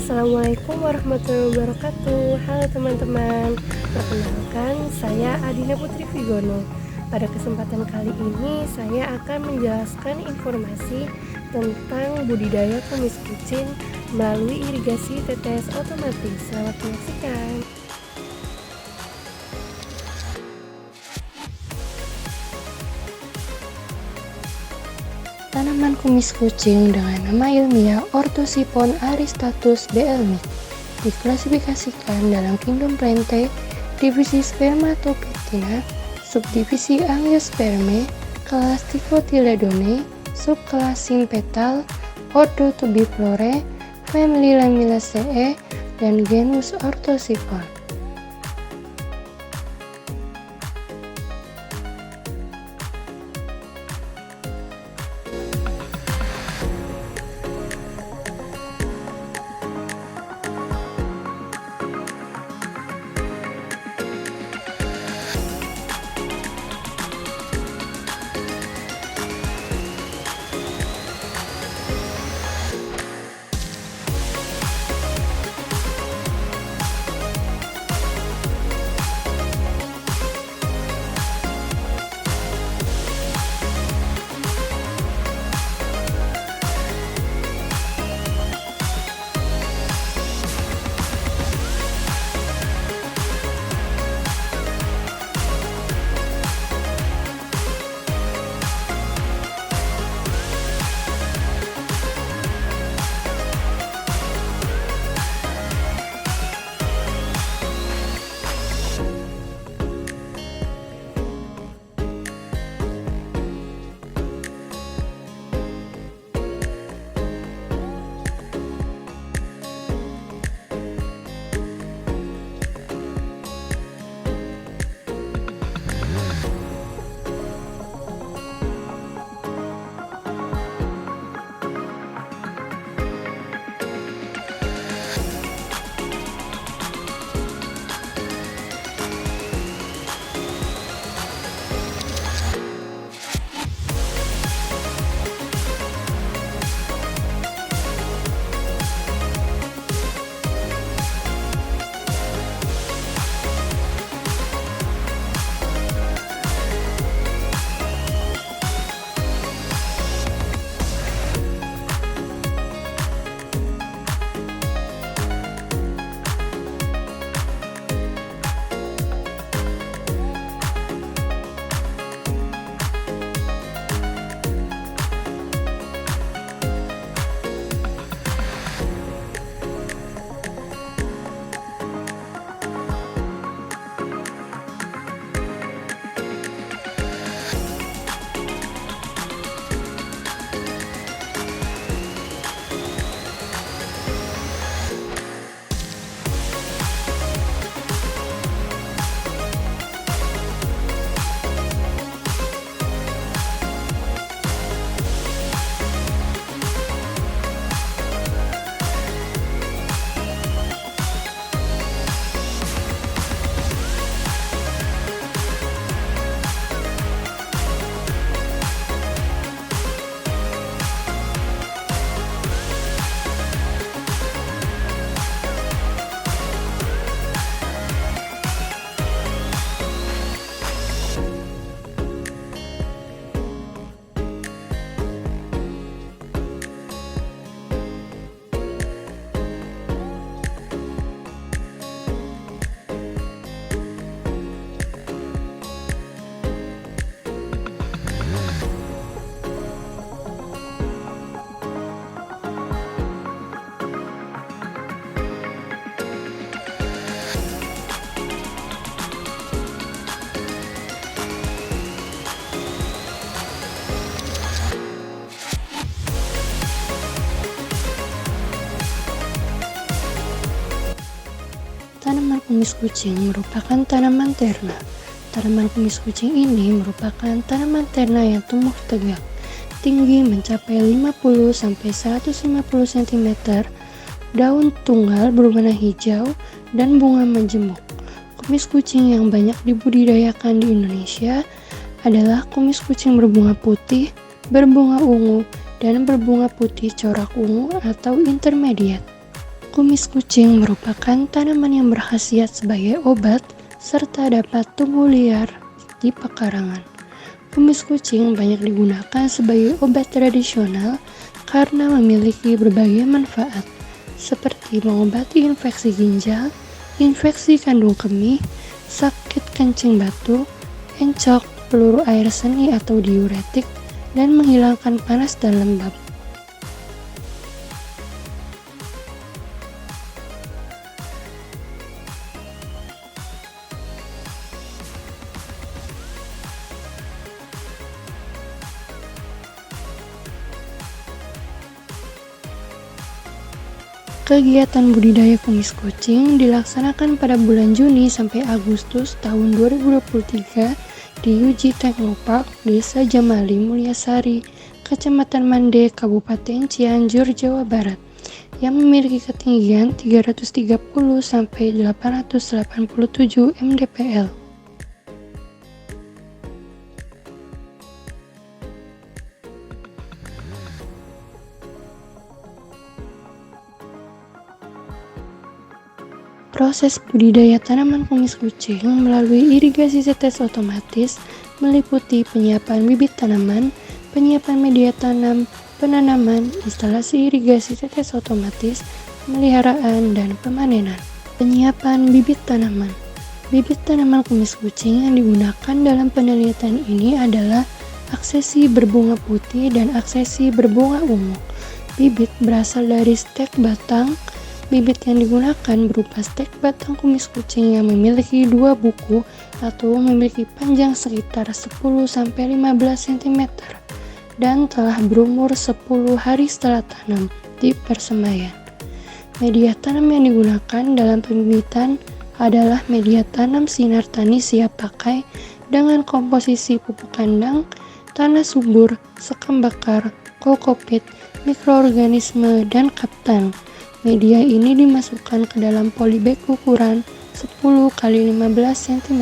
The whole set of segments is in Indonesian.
Assalamualaikum warahmatullahi wabarakatuh. Halo teman-teman, perkenalkan saya Adina Putri Vigono. Pada kesempatan kali ini saya akan menjelaskan informasi tentang budidaya kumis kucing melalui irigasi tetes otomatis. Selamat menyaksikan. Tanaman kumis kucing dengan nama ilmiah Orthosipon aristatus beelmith diklasifikasikan dalam kingdom Plantae, divisi Spermatophytina, subdivisi Angiospermae, kelas Dicotyledone, subkelas Sympetale, ordo Tubiflorae, famili Lamillaceae, dan genus Orthosipon. Tanaman kumis kucing merupakan tanaman terna. Tanaman kumis kucing ini merupakan tanaman terna yang tumbuh tegak, tinggi mencapai 50-150 cm, daun tunggal berwarna hijau, dan bunga menjemuk. Kumis kucing yang banyak dibudidayakan di Indonesia adalah kumis kucing berbunga putih, berbunga ungu, dan berbunga putih corak ungu atau intermediate. Kumis kucing merupakan tanaman yang berkhasiat sebagai obat serta dapat tumbuh liar di pekarangan. Kumis kucing banyak digunakan sebagai obat tradisional karena memiliki berbagai manfaat, seperti mengobati infeksi ginjal, infeksi kandung kemih, sakit kencing batu, encok, peluru air seni atau diuretik, dan menghilangkan panas dan lembab. Kegiatan budidaya kumis kucing dilaksanakan pada bulan Juni sampai Agustus tahun 2023 di Yuji Technopark, Desa Jamali Mulyasari, Kecamatan Mande, Kabupaten Cianjur, Jawa Barat, yang memiliki ketinggian 330 sampai 887 mdpl. Proses budidaya tanaman kumis kucing melalui irigasi tetes otomatis meliputi penyiapan bibit tanaman, penyiapan media tanam, penanaman, instalasi irigasi tetes otomatis, pemeliharaan, dan pemanenan. Penyiapan bibit tanaman. Bibit tanaman kumis kucing yang digunakan dalam penelitian ini adalah aksesi berbunga putih dan aksesi berbunga ungu. Bibit berasal dari stek batang. Bibit yang digunakan berupa stek batang kumis kucing yang memiliki 2 buku atau memiliki panjang sekitar 10-15 cm dan telah berumur 10 hari setelah tanam di persemaian. Media tanam yang digunakan dalam pembibitan adalah media tanam sinar tani siap pakai dengan komposisi pupuk kandang, tanah subur, sekam bakar, kokopit, mikroorganisme, dan kaptan. Media ini dimasukkan ke dalam polybag ukuran 10 x 15 cm.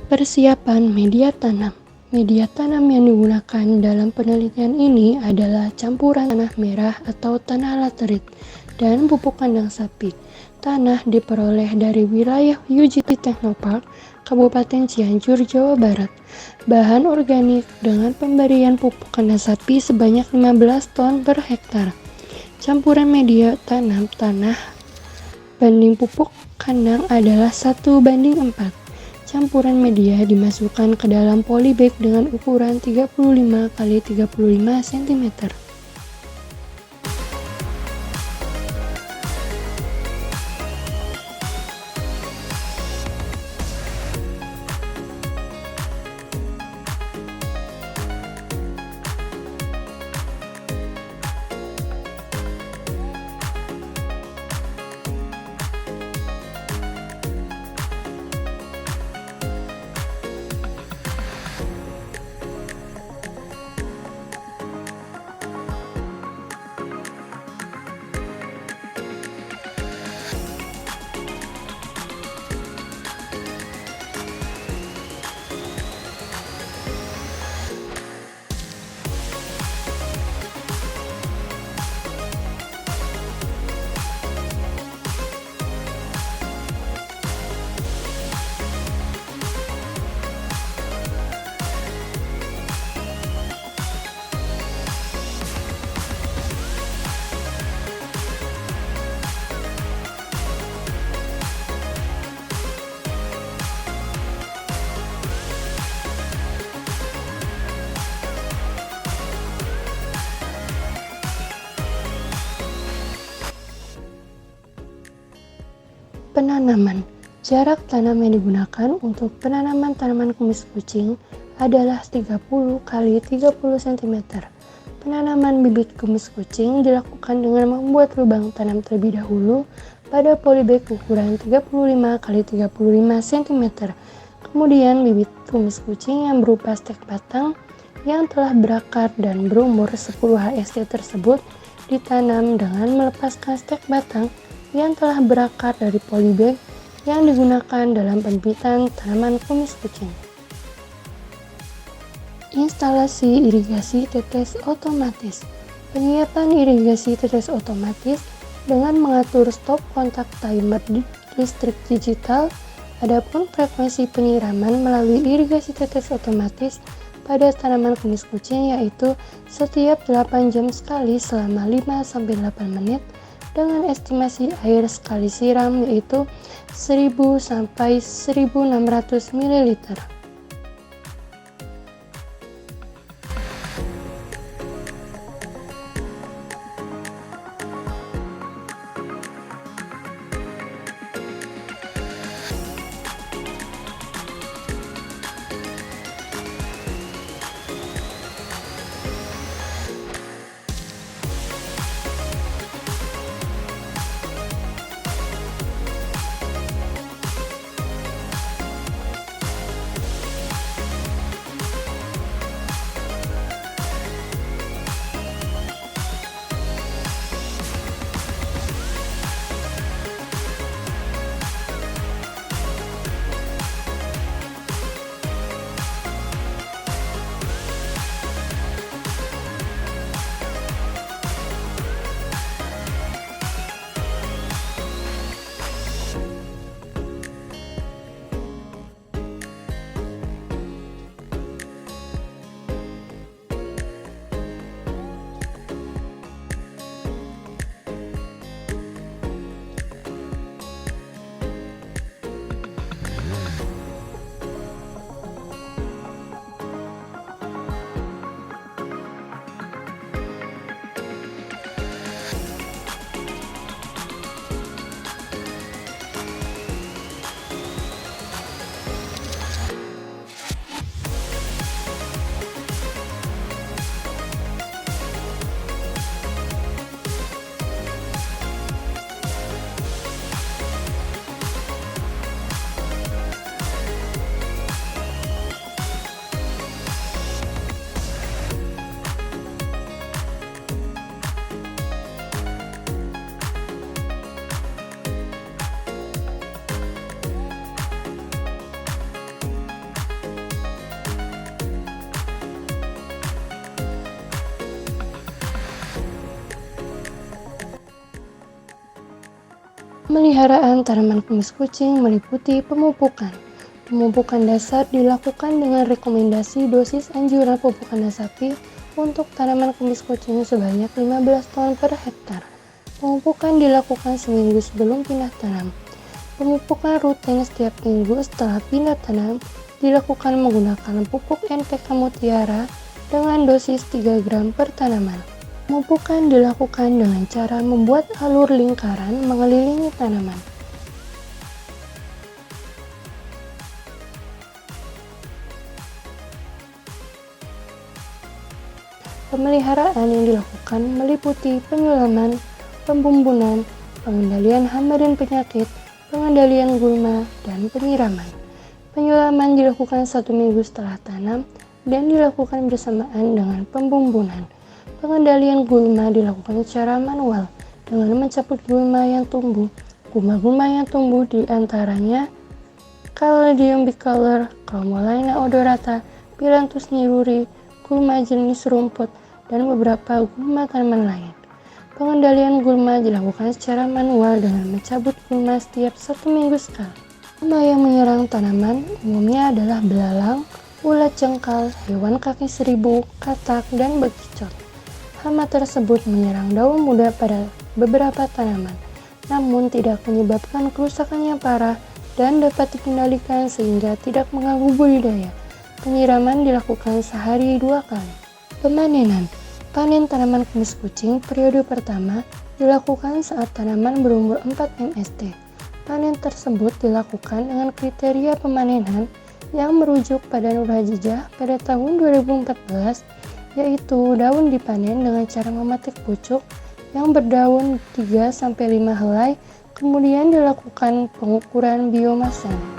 Persiapan media tanam. Media tanam yang digunakan dalam penelitian ini adalah campuran tanah merah atau tanah laterit dan pupuk kandang sapi. Tanah diperoleh dari wilayah UGT Technopark, Kabupaten Cianjur, Jawa Barat. Bahan organik dengan pemberian pupuk kandang sapi sebanyak 15 ton per hektar. Campuran media tanam tanah banding pupuk kandang adalah 1:4. Campuran media dimasukkan ke dalam polybag dengan ukuran 35 x 35 cm. Penanaman. Jarak tanam yang digunakan untuk penanaman tanaman kumis kucing adalah 30 x 30 cm. Penanaman bibit kumis kucing dilakukan dengan membuat lubang tanam terlebih dahulu pada polybag ukuran 35 x 35 cm. Kemudian bibit kumis kucing yang berupa stek batang yang telah berakar dan berumur 10 HST tersebut ditanam dengan melepaskan stek batang yang telah berakar dari polybag yang digunakan dalam pembibitan tanaman kumis kucing. Instalasi irigasi tetes otomatis. Penyiapan irigasi tetes otomatis dengan mengatur stop kontak timer listrik digital. Adapun frekuensi penyiraman melalui irigasi tetes otomatis pada tanaman kumis kucing yaitu setiap 8 jam sekali selama 5-8 menit dengan estimasi air sekali siram yaitu 1000 sampai 1600 ml. Pemeliharaan tanaman kumis kucing meliputi pemupukan. Pemupukan dasar dilakukan dengan rekomendasi dosis anjuran pupukan sapi untuk tanaman kumis kucing sebanyak 15 ton per hektar. Pemupukan dilakukan seminggu sebelum pindah tanam. Pemupukan rutin setiap minggu setelah pindah tanam dilakukan menggunakan pupuk NPK Mutiara dengan dosis 3 gram per tanaman. Pemupukan dilakukan dengan cara membuat alur lingkaran mengelilingi tanaman. Pemeliharaan yang dilakukan meliputi penyulaman, pembumbunan, pengendalian hama dan penyakit, pengendalian gulma, dan penyiraman. Penyulaman dilakukan 1 minggu setelah tanam dan dilakukan bersamaan dengan pembumbunan. Pengendalian gulma dilakukan secara manual dengan mencabut gulma yang tumbuh. Gulma-gulma yang tumbuh diantaranya Caladium bicolor, Chromolina odorata, Phyllanthus niruri, gulma jenis rumput, dan beberapa gulma tanaman lain. Pengendalian gulma dilakukan secara manual dengan mencabut gulma setiap 1 minggu sekali. Hama yang menyerang tanaman umumnya adalah belalang, ulat jengkal, hewan kaki seribu, katak, dan bekicot. Hama tersebut menyerang daun muda pada beberapa tanaman, namun tidak menyebabkan kerusakan yang parah dan dapat dikendalikan sehingga tidak mengganggu budidaya. Penyiraman dilakukan sehari 2 kali. Pemanenan. Panen tanaman kumis kucing periode pertama dilakukan saat tanaman berumur 4 mst. Panen tersebut dilakukan dengan kriteria pemanenan yang merujuk pada Nur Hajijah pada tahun 2014, yaitu daun dipanen dengan cara memetik pucuk yang berdaun 3-5 helai, kemudian dilakukan pengukuran biomasanya.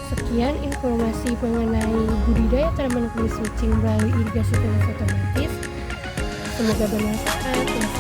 Sekian informasi mengenai budidaya tanaman kumis kucing melalui irigasi tetes otomatis. Semoga bermanfaat.